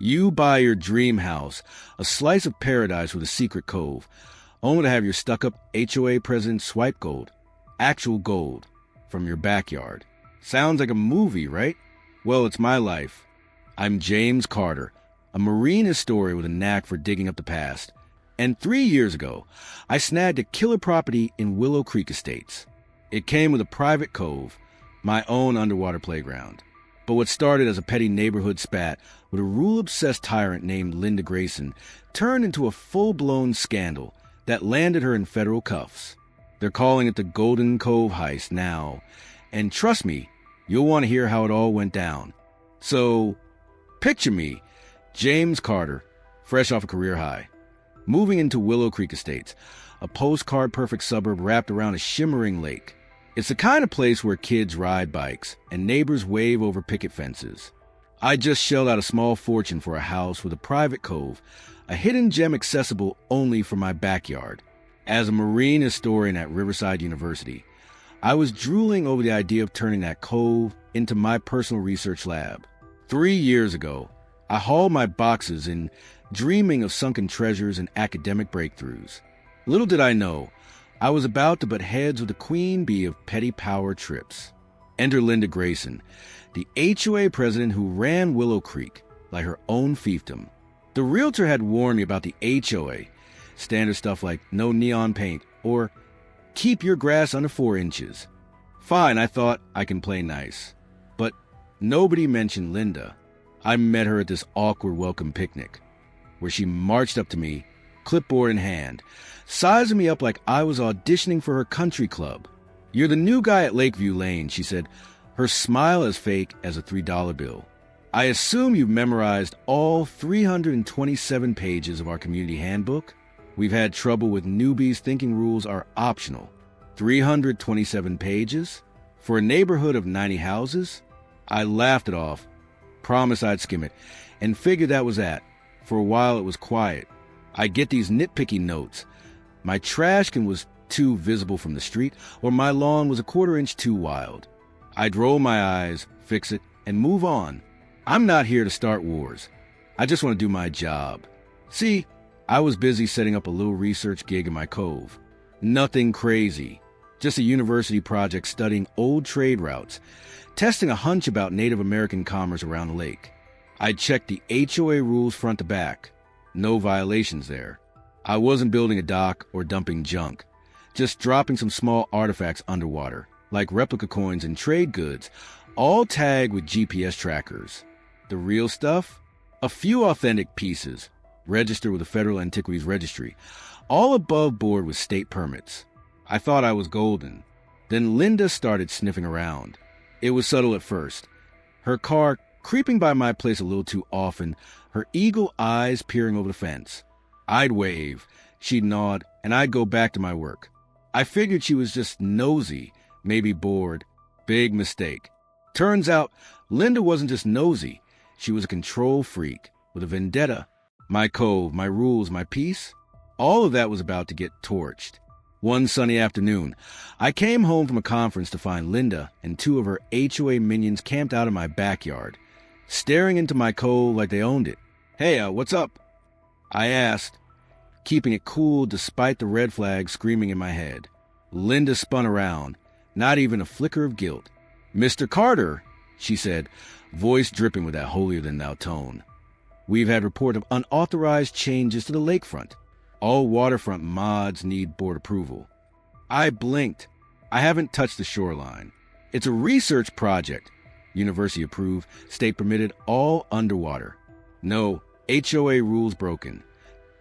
You buy your dream house, a slice of paradise with a secret cove, only to have your stuck-up HOA president swipe gold, actual gold, from your backyard. Sounds like a movie, right? Well, it's my life. I'm James Carter, a marine historian with a knack for digging up the past. And 3 years ago, I snagged a killer property in Willow Creek Estates. It came with a private cove, my own underwater playground. But what started as a petty neighborhood spat with a rule-obsessed tyrant named Linda Grayson turned into a full-blown scandal that landed her in federal cuffs. They're calling it the Golden Cove Heist now, and trust me, you'll want to hear how it all went down. So, picture me, James Carter, fresh off a career high, moving into Willow Creek Estates, a postcard-perfect suburb wrapped around a shimmering lake. It's the kind of place where kids ride bikes and neighbors wave over picket fences. I just shelled out a small fortune for a house with a private cove, a hidden gem accessible only from my backyard. As a marine historian at Riverside University, I was drooling over the idea of turning that cove into my personal research lab. 3 years ago, I hauled my boxes in, dreaming of sunken treasures and academic breakthroughs. Little did I know, I was about to butt heads with the queen bee of petty power trips. Enter Linda Grayson, the HOA president who ran Willow Creek like her own fiefdom. The realtor had warned me about the HOA, standard stuff like no neon paint or keep your grass under 4 inches. Fine, I thought, I can play nice. But nobody mentioned Linda. I met her at this awkward welcome picnic, where she marched up to me, clipboard in hand, sizing me up like I was auditioning for her country club. "You're the new guy at Lakeview Lane," she said, her smile as fake as a $3 bill. "I assume you've memorized all 327 pages of our community handbook? We've had trouble with newbies thinking rules are optional. 327 pages? For a neighborhood of 90 houses?" I laughed it off, promised I'd skim it, and figured that was that. For a while it was quiet. I get these nitpicky notes. My trash can was too visible from the street, or my lawn was a 1/4 inch too wild. I'd roll my eyes, fix it, and move on. I'm not here to start wars. I just want to do my job. See, I was busy setting up a little research gig in my cove. Nothing crazy. Just a university project studying old trade routes, testing a hunch about Native American commerce around the lake. I checked the HOA rules front to back. No violations there. I wasn't building a dock or dumping junk, just dropping some small artifacts underwater, like replica coins and trade goods, all tagged with GPS trackers. The real stuff? A few authentic pieces, registered with the Federal Antiquities Registry, all above board with state permits. I thought I was golden. Then Linda started sniffing around. It was subtle at first. Her car creeping by my place a little too often, her eagle eyes peering over the fence. I'd wave, she'd nod, and I'd go back to my work. I figured she was just nosy, maybe bored. Big mistake. Turns out, Linda wasn't just nosy. She was a control freak with a vendetta. My cove, my rules, my peace, all of that was about to get torched. One sunny afternoon, I came home from a conference to find Linda and 2 of her HOA minions camped out in my backyard, staring into my cove like they owned it. "Hey, what's up?" I asked, keeping it cool despite the red flag screaming in my head. Linda spun around, not even a flicker of guilt. "Mr. Carter," she said, voice dripping with that holier-than-thou tone. "We've had report of unauthorized changes to the lakefront. All waterfront mods need board approval." I blinked. I haven't touched the shoreline. It's a research project. University approved, state permitted, all underwater. No, HOA rules broken.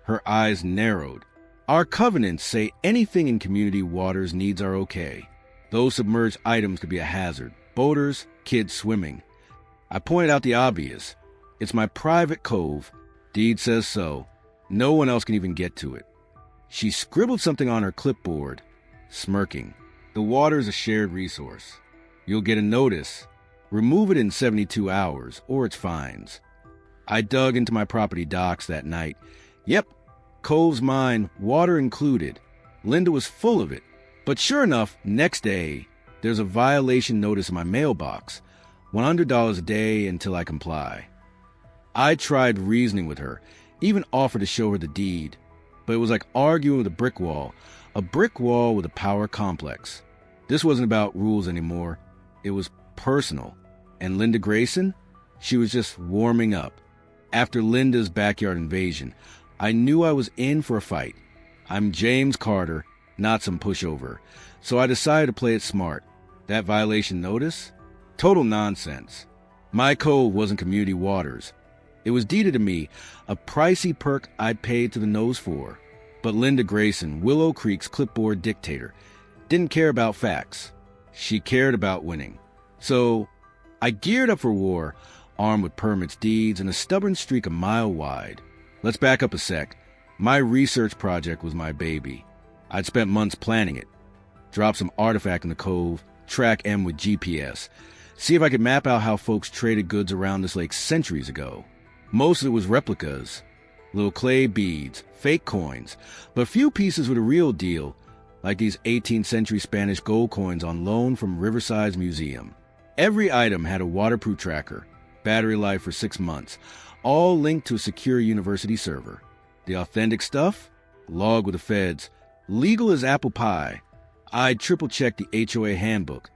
Her eyes narrowed. Our covenants say anything in community waters needs are okay. Those submerged items could be a hazard. Boaters, kids swimming. I pointed out the obvious. It's my private cove. Deed says so. No one else can even get to it. She scribbled something on her clipboard, smirking. "The water is a shared resource. You'll get a notice. Remove it in 72 hours, or it's fines." I dug into my property docs that night. Yep, cove's mine, water included. Linda was full of it. But sure enough, next day, there's a violation notice in my mailbox. $100 a day until I comply. I tried reasoning with her, even offered to show her the deed, but it was like arguing with a brick wall with a power complex. This wasn't about rules anymore. It was personal. And Linda Grayson? She was just warming up. After Linda's backyard invasion, I knew I was in for a fight. I'm James Carter, not some pushover. So I decided to play it smart. That violation notice? Total nonsense. My code wasn't community waters. It was deeded to me, a pricey perk I'd paid to the nose for. But Linda Grayson, Willow Creek's clipboard dictator, didn't care about facts. She cared about winning. So I geared up for war, armed with permits, deeds, and a stubborn streak a mile wide. Let's back up a sec. My research project was my baby. I'd spent months planning it. Drop some artifact in the cove, track M with GPS, see if I could map out how folks traded goods around this lake centuries ago. Most of it was replicas, little clay beads, fake coins, but few pieces were the real deal, like these 18th century Spanish gold coins on loan from Riverside's museum. Every item had a waterproof tracker, battery life for 6 months, all linked to a secure university server. The authentic stuff? Logged with the feds. Legal as apple pie. I'd triple-checked the HOA handbook.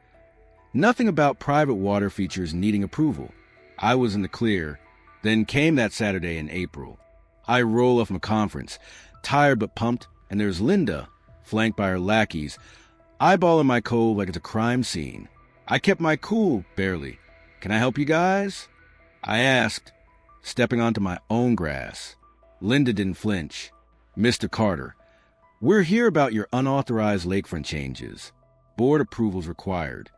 Nothing about private water features needing approval. I was in the clear. Then came that Saturday in April. I roll off from a conference, tired but pumped, and there's Linda, flanked by her lackeys, eyeballing my cove like it's a crime scene. I kept my cool, barely. "Can I help you guys?" I asked, stepping onto my own grass. Linda didn't flinch. "Mr. Carter, we're here about your unauthorized lakefront changes. Board approvals required."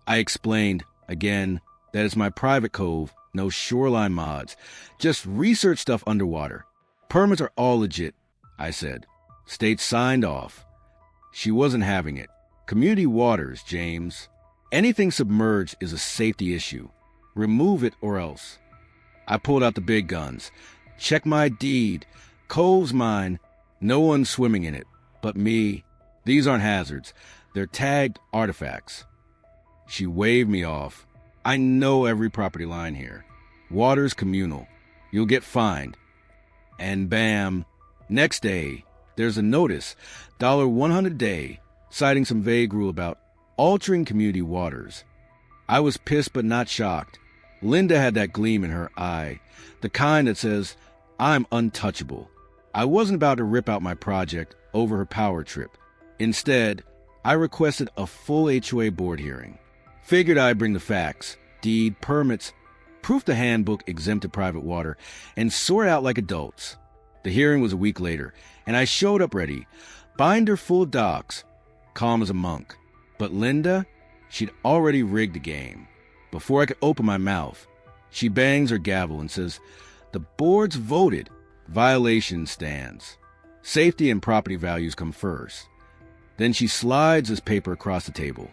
I explained, again, that it's my private cove, no shoreline mods, just research stuff underwater. Permits are all legit, I said. State signed off. She wasn't having it. Community waters, James. Anything submerged is a safety issue. Remove it or else. I pulled out the big guns. Check my deed. Cove's mine. No one's swimming in it. But me. These aren't hazards. They're tagged artifacts. She waved me off. I know every property line here. Water's communal. You'll get fined. And bam. Next day, there's a notice, $100 a day, citing some vague rule about altering community waters. I was pissed but not shocked. Linda had that gleam in her eye, the kind that says, I'm untouchable. I wasn't about to rip out my project over her power trip. Instead, I requested a full HOA board hearing. Figured I'd bring the facts, deed, permits, proof the handbook exempted private water, and sort out like adults. The hearing was a week later, and I showed up ready, binder full of docs, calm as a monk. But Linda, she'd already rigged the game. Before I could open my mouth, she bangs her gavel and says, the board's voted. Violation stands. Safety and property values come first. Then she slides this paper across the table.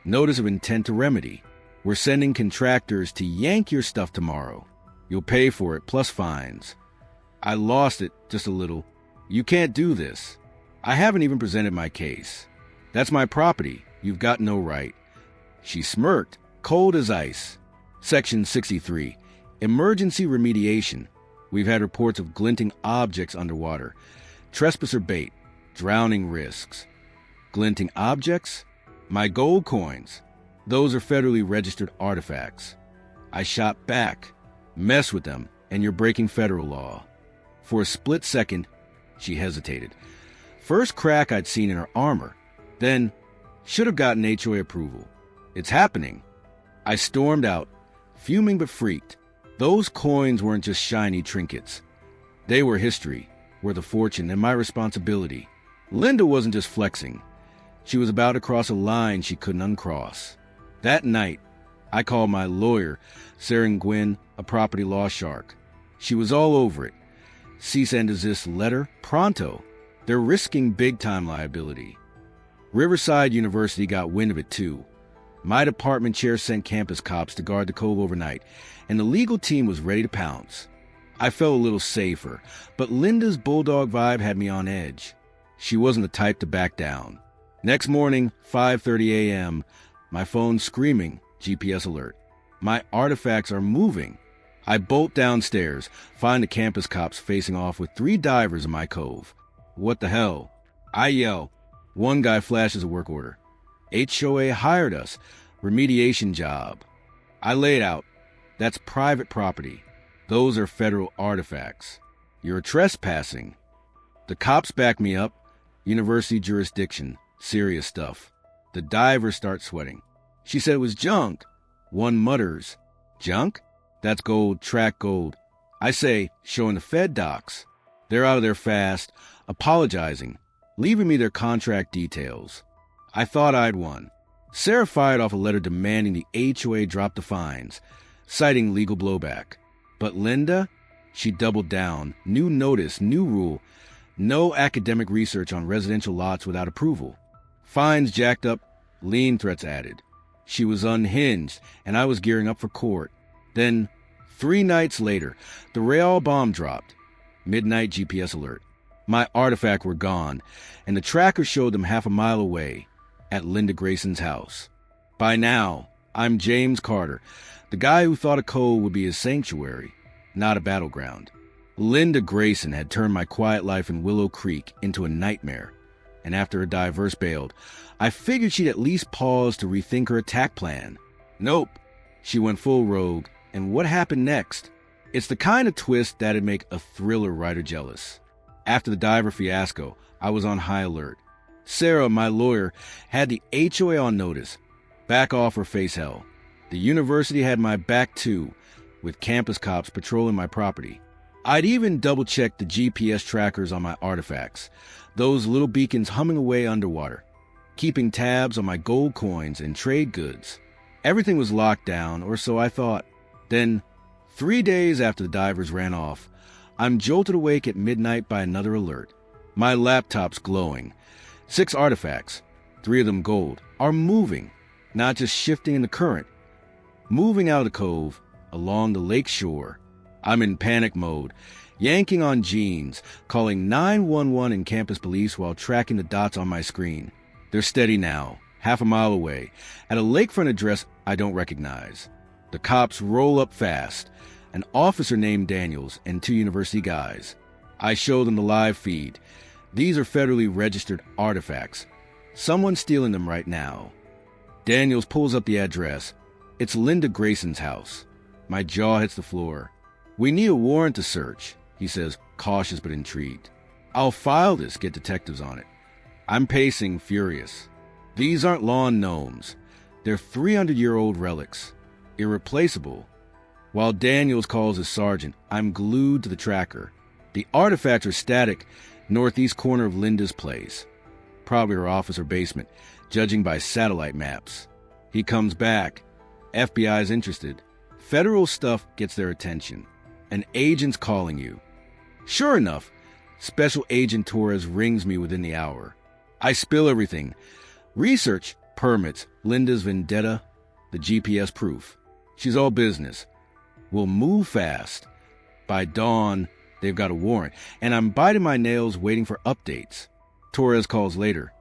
Notice of intent to remedy. We're sending contractors to yank your stuff tomorrow. You'll pay for it, plus fines. I lost it just a little. You can't do this. I haven't even presented my case. That's my property. You've got no right. She smirked, cold as ice. Section 63. Emergency remediation. We've had reports of glinting objects underwater. Trespasser bait. Drowning risks. Glinting objects? My gold coins. Those are federally registered artifacts. I shot back. Mess with them, and you're breaking federal law. For a split second, she hesitated. First crack I'd seen in her armor. Then, should have gotten HOA approval. It's happening. I stormed out, fuming but freaked. Those coins weren't just shiny trinkets. They were history, worth a fortune, and my responsibility. Linda wasn't just flexing. She was about to cross a line she couldn't uncross. That night, I called my lawyer, Sarah Gwynn, a property law shark. She was all over it. Cease and desist letter, pronto. They're risking big-time liability. Riverside University got wind of it, too. My department chair sent campus cops to guard the cove overnight, and the legal team was ready to pounce. I felt a little safer, but Linda's bulldog vibe had me on edge. She wasn't the type to back down. Next morning, 5:30 a.m., my phone screaming, GPS alert. My artifacts are moving. I bolt downstairs, find the campus cops facing off with 3 divers in my cove. What the hell? I yell. One guy flashes a work order. HOA hired us. Remediation job. I lay it out. That's private property. Those are federal artifacts. You're trespassing. The cops back me up. University jurisdiction. Serious stuff. The divers start sweating. She said it was junk. One mutters. Junk? That's gold, track gold. I say, showing the Fed docs. They're out of there fast, apologizing, leaving me their contract details. I thought I'd won. Sarah fired off a letter demanding the HOA drop the fines, citing legal blowback. But Linda? She doubled down. New notice, new rule. No academic research on residential lots without approval. Fines jacked up, lien threats added. She was unhinged, and I was gearing up for court. Then, 3 nights later, the Real bomb dropped. Midnight GPS alert. My artifacts were gone, and the tracker showed them half a mile away, at Linda Grayson's house. By now, I'm James Carter, the guy who thought a cove would be his sanctuary, not a battleground. Linda Grayson had turned my quiet life in Willow Creek into a nightmare, and after her diverse bailed, I figured she'd at least pause to rethink her attack plan. Nope. She went full rogue, and what happened next? It's the kind of twist that'd make a thriller writer jealous. After the diver fiasco, I was on high alert. Sarah, my lawyer, had the HOA on notice. Back off or face hell. The university had my back too, with campus cops patrolling my property. I'd even double-checked the GPS trackers on my artifacts, those little beacons humming away underwater, keeping tabs on my gold coins and trade goods. Everything was locked down, or so I thought. Then, 3 days after the divers ran off, I'm jolted awake at midnight by another alert. My laptop's glowing. 6 artifacts, 3 of them gold, are moving, not just shifting in the current. Moving out of the cove, along the lake shore. I'm in panic mode, yanking on jeans, calling 911 and campus police while tracking the dots on my screen. They're steady now, half a mile away, at a lakefront address I don't recognize. The cops roll up fast, an officer named Daniels and 2 university guys. I show them the live feed. These are federally registered artifacts. Someone's stealing them right now. Daniels pulls up the address. It's Linda Grayson's house. My jaw hits the floor. We need a warrant to search, he says, cautious but intrigued. I'll file this, get detectives on it. I'm pacing, furious. These aren't lawn gnomes. They're 300-year-old relics. Irreplaceable. While Daniels calls his sergeant, I'm glued to the tracker. The artifacts are static, northeast corner of Linda's place. Probably her office or basement, judging by satellite maps. He comes back. FBI's interested. Federal stuff gets their attention. An agent's calling you. Sure enough, Special Agent Torres rings me within the hour. I spill everything. Research, permits, Linda's vendetta, the GPS proof. She's all business. We'll move fast. By dawn, they've got a warrant, and I'm biting my nails waiting for updates. Torres calls later.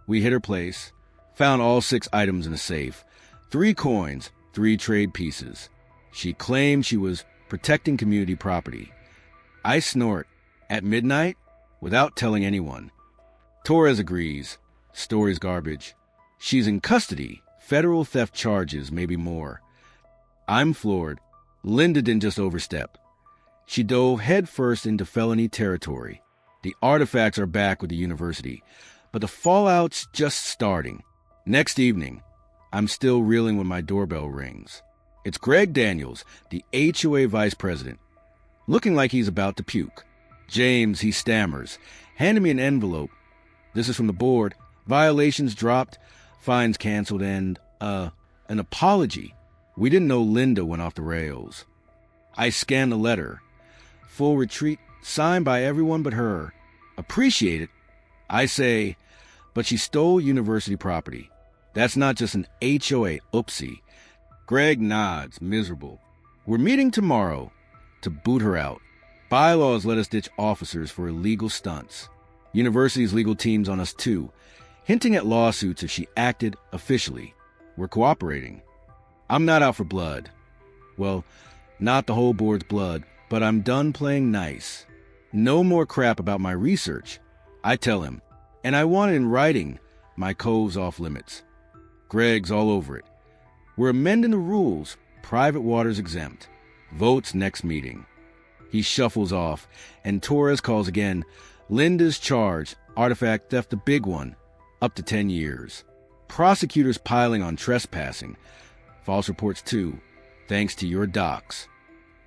We hit her place, found all 6 items in a safe, 3 coins, 3 trade pieces. She claimed she was protecting community property. I snort. At midnight? Without telling anyone. Torres agrees. Story's garbage. She's in custody. Federal theft charges, maybe more. I'm floored. Linda didn't just overstep. She dove headfirst into felony territory. The artifacts are back with the university, but the fallout's just starting. Next evening, I'm still reeling when my doorbell rings. It's Greg Daniels, the HOA vice president, looking like he's about to puke. James, he stammers, handing me an envelope. This is from the board. Violations dropped, fines canceled, and, an apology. We didn't know Linda went off the rails. I scan the letter. Full retreat, signed by everyone but her. Appreciate it. I say, but she stole university property. That's not just an HOA oopsie. Greg nods, miserable. We're meeting tomorrow to boot her out. Bylaws let us ditch officers for illegal stunts. University's legal team's on us too, hinting at lawsuits if she acted officially. We're cooperating. I'm not out for blood. Well, Not the whole board's blood, but I'm done playing nice. No more crap about my research. I tell him. And I want it in writing. My cove's off limits. Greg's all over it. We're amending the rules. Private water's exempt. Votes next meeting. He shuffles off, and Torres calls again. Linda's charged. Artifact theft, the big one. Up to 10 years. Prosecutors piling on trespassing. False reports too, thanks to your docs.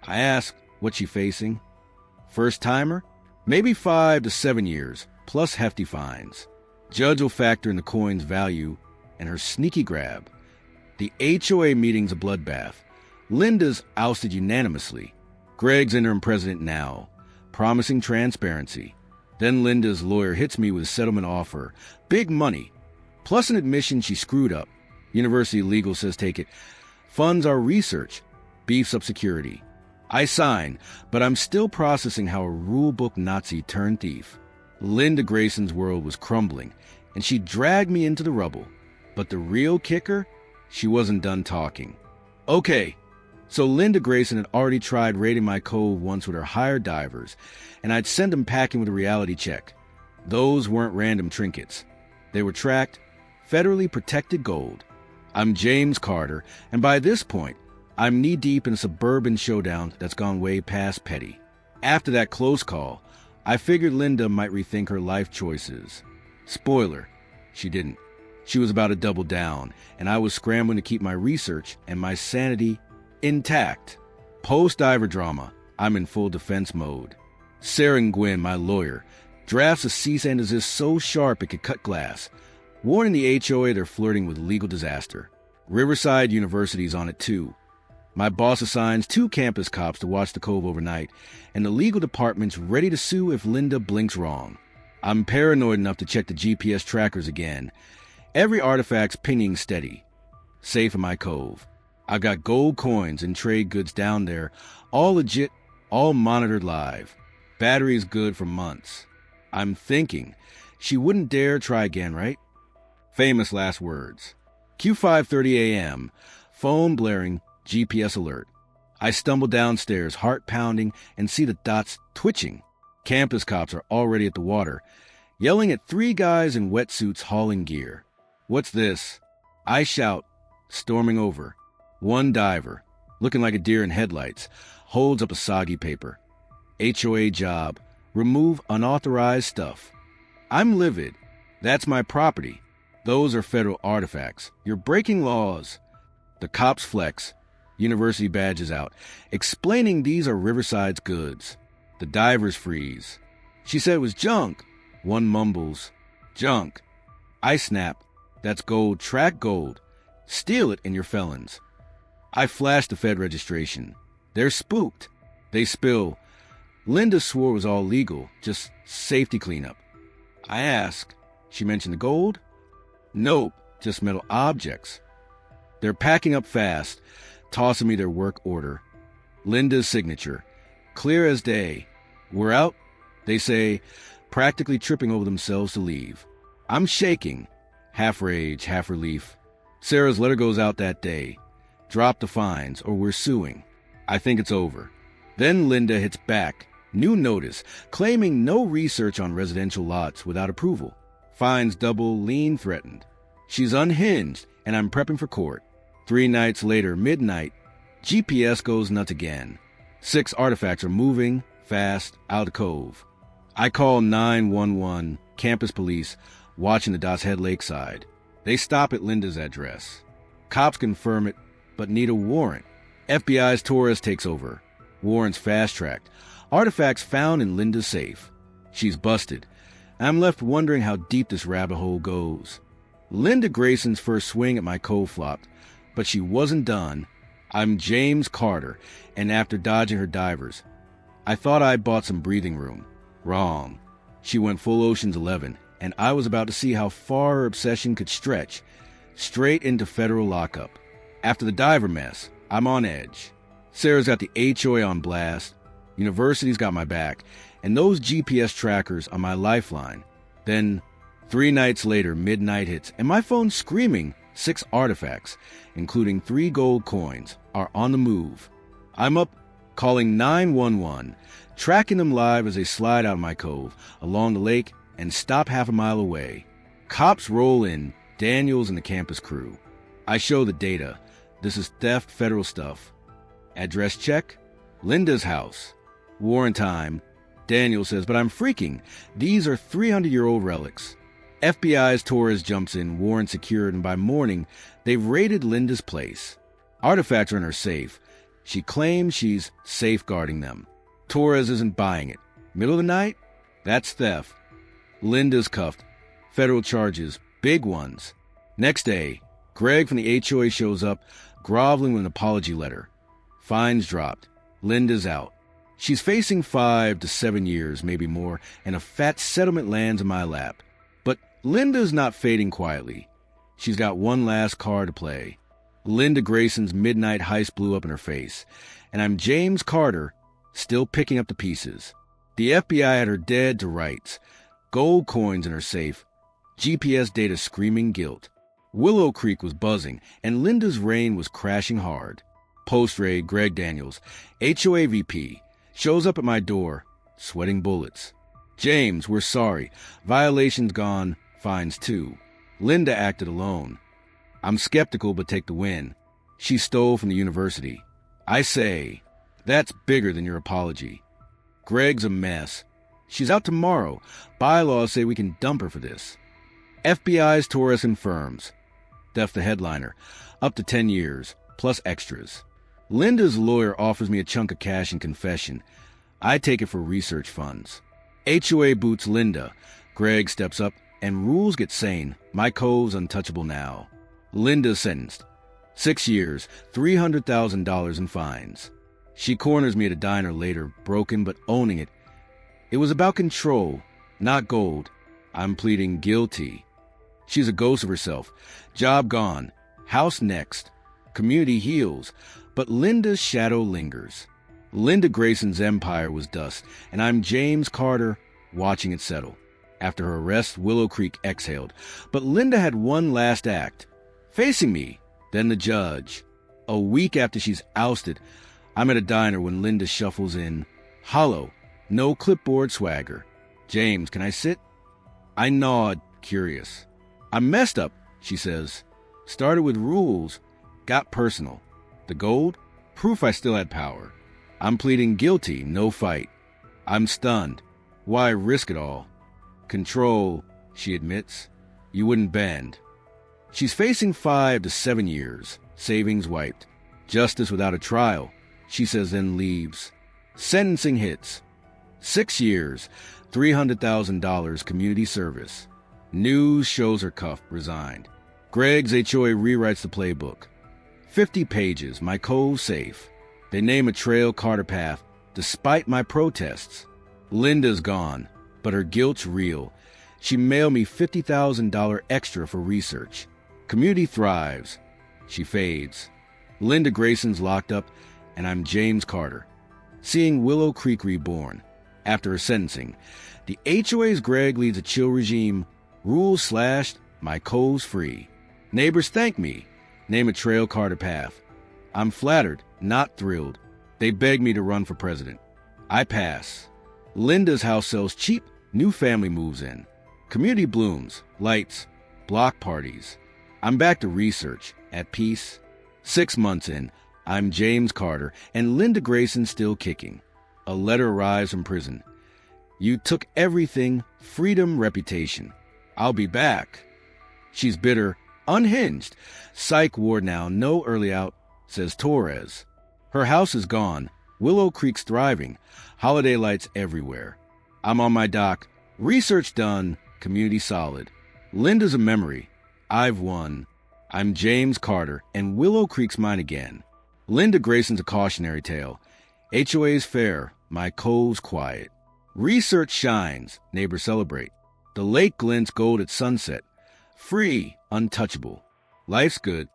I ask, what's she facing? First timer? Maybe 5 to 7 years, plus hefty fines. Judge will factor in the coin's value and her sneaky grab. The HOA meeting's a bloodbath. Linda's ousted unanimously. Greg's interim president now, promising transparency. Then Linda's lawyer hits me with a settlement offer. Big money. Plus an admission she screwed up. University legal says take it. Funds our research. Beefs up security. I sign, but I'm still processing how a rulebook Nazi turned thief. Linda Grayson's world was crumbling, and she dragged me into the rubble. But the real kicker? She wasn't done talking. Okay, so Linda Grayson had already tried raiding my cove once with her hired divers, and I'd send them packing with a reality check. Those weren't random trinkets. They were tracked, federally protected gold. I'm James Carter, and by this point, I'm knee-deep in a suburban showdown that's gone way past petty. After that close call, I figured Linda might rethink her life choices. Spoiler, she didn't. She was about to double down, and I was scrambling to keep my research and my sanity intact. Post-diver drama, I'm in full defense mode. Sarah and Gwynn, my lawyer, drafts a cease and desist so sharp it could cut glass, warning the HOA they're flirting with legal disaster. Riverside University's on it too. My boss assigns 2 campus cops to watch the cove overnight, and the legal department's ready to sue if Linda blinks wrong. I'm paranoid enough to check the GPS trackers again. Every artifact's pinging steady. Safe in my cove. I've got gold coins and trade goods down there, all legit, all monitored live. Battery's good for months. I'm thinking, she wouldn't dare try again, right? Famous last words. Q5:30 a.m., phone blaring, GPS alert. I stumble downstairs, heart pounding, and see the dots twitching. Campus cops are already at the water, yelling at 3 guys in wetsuits hauling gear. What's this? I shout, storming over. One diver, looking like a deer in headlights, holds up a soggy paper. HOA job. Remove unauthorized stuff. I'm livid. That's my property. Those are federal artifacts. You're breaking laws. The cops flex. University badges out, explaining these are Riverside's goods. The divers freeze. She said it was junk. One mumbles, junk. I snap. That's gold, track gold. Steal it and you're felons. I flash the Fed registration. They're spooked. They spill. Linda swore it was all legal, just safety cleanup. I ask, she mentioned the gold? Nope, just metal objects. They're packing up fast, tossing me their work order. Linda's signature, clear as day. We're out, they say, practically tripping over themselves to leave. I'm shaking, half rage, half relief. Sarah's letter goes out that day. Drop the fines, or we're suing. I think it's over. Then Linda hits back, new notice, claiming no research on residential lots without approval. Fines double, lien threatened. She's unhinged, and I'm prepping for court. 3 nights later, midnight, GPS goes nuts again. 6 artifacts are moving, fast, out of the cove. I call 911, campus police, watching the dots head lakeside. They stop at Linda's address. Cops confirm it, but need a warrant. FBI's Torres takes over. Warrants fast-tracked. Artifacts found in Linda's safe. She's busted. I'm left wondering how deep this rabbit hole goes. Linda Grayson's first swing at my cove flopped, but she wasn't done. I'm James Carter, and after dodging her divers, I thought I'd bought some breathing room. Wrong. She went full Ocean's 11, and I was about to see how far her obsession could stretch. Straight into federal lockup. After the diver mess, I'm on edge. Sarah's got the HOA on blast. University's got my back, and those GPS trackers are my lifeline. Then, 3 nights later, midnight hits, and my phone's screaming 6 artifacts, including 3 gold coins, are on the move. I'm up calling 911, tracking them live as they slide out of my cove, along the lake, and stop half a mile away. Cops roll in, Daniels and the campus crew. I show the data. This is theft federal stuff. Address check, Linda's house. Warrant time. Daniel says, but I'm freaking. These are 300-year-old relics. FBI's Torres jumps in, warrant secured, and by morning, they've raided Linda's place. Artifacts are in her safe. She claims she's safeguarding them. Torres isn't buying it. Middle of the night? That's theft. Linda's cuffed. Federal charges, big ones. Next day, Greg from the HOA shows up, groveling with an apology letter. Fines dropped. Linda's out. She's facing 5 to 7 years, maybe more, and a fat settlement lands in my lap. But Linda's not fading quietly. She's got one last card to play. Linda Grayson's midnight heist blew up in her face, and I'm James Carter, still picking up the pieces. The FBI had her dead to rights. Gold coins in her safe. GPS data screaming guilt. Willow Creek was buzzing, and Linda's reign was crashing hard. Post-raid, Greg Daniels, HOA VP, shows up at my door, sweating bullets. James, we're sorry. Violations gone, fines too. Linda acted alone. I'm skeptical but take the win. She stole from the university. I say, that's bigger than your apology. Greg's a mess. She's out tomorrow. Bylaws say we can dump her for this. FBI's Torres confirms. Theft the headliner. Up to 10 years, plus extras. Linda's lawyer offers me a chunk of cash in confession. I take it for research funds. HOA boots Linda. Greg steps up, and rules get sane. My cove's untouchable now. Linda's sentenced. 6 years, $300,000 in fines. She corners me at a diner later, broken but owning it. It was about control, not gold. I'm pleading guilty. She's a ghost of herself. Job gone. House next. Community heals. But Linda's shadow lingers. Linda Grayson's empire was dust, and I'm James Carter watching it settle. After her arrest, Willow Creek exhaled. But Linda had one last act. Facing me, then the judge. A week after she's ousted, I'm at a diner when Linda shuffles in. Hollow. No clipboard swagger. James, can I sit? I nod, curious. I messed up, she says. Started with rules. Got personal. The gold? Proof I still had power. I'm pleading guilty, no fight. I'm stunned. Why risk it all? Control, she admits. You wouldn't bend. She's facing 5 to 7 years. Savings wiped. Justice without a trial, she says, then leaves. Sentencing hits. 6 years, $300,000 community service. News shows her cuffed, resigned. Greg's HOA rewrites the playbook. 50 pages, my cove safe. They name a trail Carter path, despite my protests. Linda's gone, but her guilt's real. She mailed me $50,000 extra for research. Community thrives. She fades. Linda Grayson's locked up, and I'm James Carter. Seeing Willow Creek reborn. After her sentencing, the HOA's Greg leads a chill regime. Rules slashed, my cove's free. Neighbors thank me. Name a trail Carter path. I'm flattered, not thrilled. They beg me to run for president. I pass. Linda's house sells cheap, new family moves in. Community blooms, lights, block parties. I'm back to research, at peace. 6 months in, I'm James Carter, and Linda Grayson still kicking. A letter arrives from prison. You took everything, freedom, reputation. I'll be back. She's bitter, unhinged. Psych ward now, no early out, says Torres. Her house is gone. Willow Creek's thriving. Holiday lights everywhere. I'm on my dock. Research done. Community solid. Linda's a memory. I've won. I'm James Carter, and Willow Creek's mine again. Linda Grayson's a cautionary tale. HOA's fair. My cove's quiet. Research shines. Neighbors celebrate. The lake glints gold at sunset. Free, untouchable. Life's good.